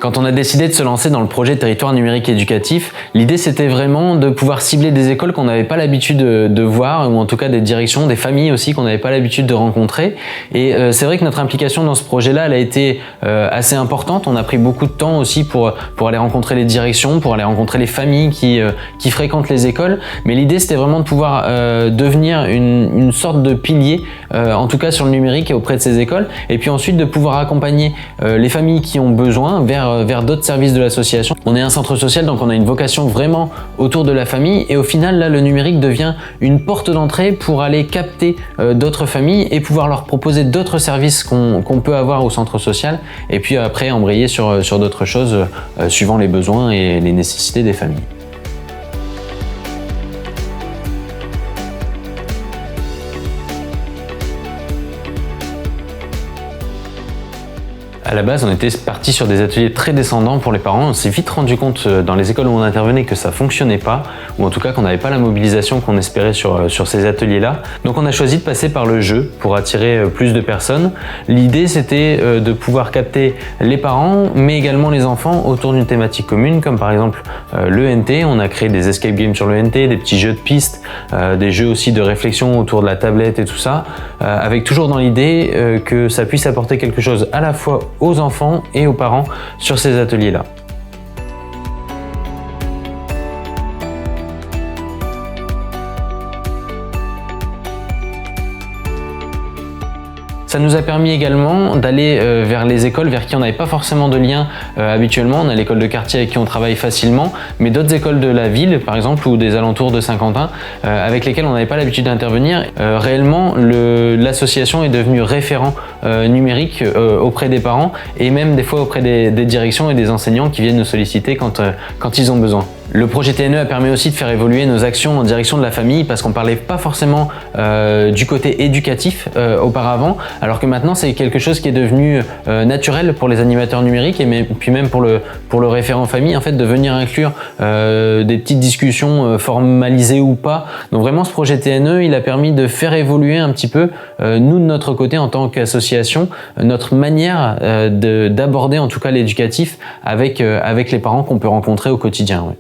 Quand on a décidé de se lancer dans le projet Territoire numérique éducatif, l'idée c'était vraiment de pouvoir cibler des écoles qu'on n'avait pas l'habitude de voir, ou en tout cas des directions, des familles aussi qu'on n'avait pas l'habitude de rencontrer. Et c'est vrai que notre implication dans ce projet-là, elle a été assez importante. On a pris beaucoup de temps aussi pour aller rencontrer les directions, pour aller rencontrer les familles qui fréquentent les écoles. Mais l'idée c'était vraiment de pouvoir devenir une sorte de pilier, en tout cas sur le numérique et auprès de ces écoles. Et puis ensuite de pouvoir accompagner les familles qui ont besoin vers d'autres services de l'association. On est un centre social, donc on a une vocation vraiment autour de la famille, et au final là le numérique devient une porte d'entrée pour aller capter d'autres familles et pouvoir leur proposer d'autres services qu'on peut avoir au centre social, et puis après embrayer sur d'autres choses suivant les besoins et les nécessités des familles. À la base, on était parti sur des ateliers très descendants pour les parents. On s'est vite rendu compte dans les écoles où on intervenait que ça fonctionnait pas, ou en tout cas qu'on n'avait pas la mobilisation qu'on espérait sur ces ateliers-là. Donc on a choisi de passer par le jeu pour attirer plus de personnes. L'idée c'était de pouvoir capter les parents, mais également les enfants autour d'une thématique commune, comme par exemple l'ENT. On a créé des escape games sur l'ENT, des petits jeux de pistes, des jeux aussi de réflexion autour de la tablette et tout ça, avec toujours dans l'idée que ça puisse apporter quelque chose à la fois aux enfants et aux parents sur ces ateliers-là. Ça nous a permis également d'aller vers les écoles vers qui on n'avait pas forcément de lien habituellement. On a l'école de quartier avec qui on travaille facilement, mais d'autres écoles de la ville, par exemple, ou des alentours de Saint-Quentin, avec lesquelles on n'avait pas l'habitude d'intervenir. Réellement, l'association est devenue référent numérique auprès des parents, et même des fois auprès des directions et des enseignants qui viennent nous solliciter quand ils ont besoin. Le projet TNE a permis aussi de faire évoluer nos actions en direction de la famille, parce qu'on ne parlait pas forcément du côté éducatif auparavant, alors que maintenant c'est quelque chose qui est devenu naturel pour les animateurs numériques, et puis même pour le référent famille, en fait, de venir inclure des petites discussions formalisées ou pas. Donc vraiment, ce projet TNE, il a permis de faire évoluer un petit peu, nous de notre côté en tant qu'association, notre manière d'aborder en tout cas l'éducatif avec les parents qu'on peut rencontrer au quotidien. Ouais.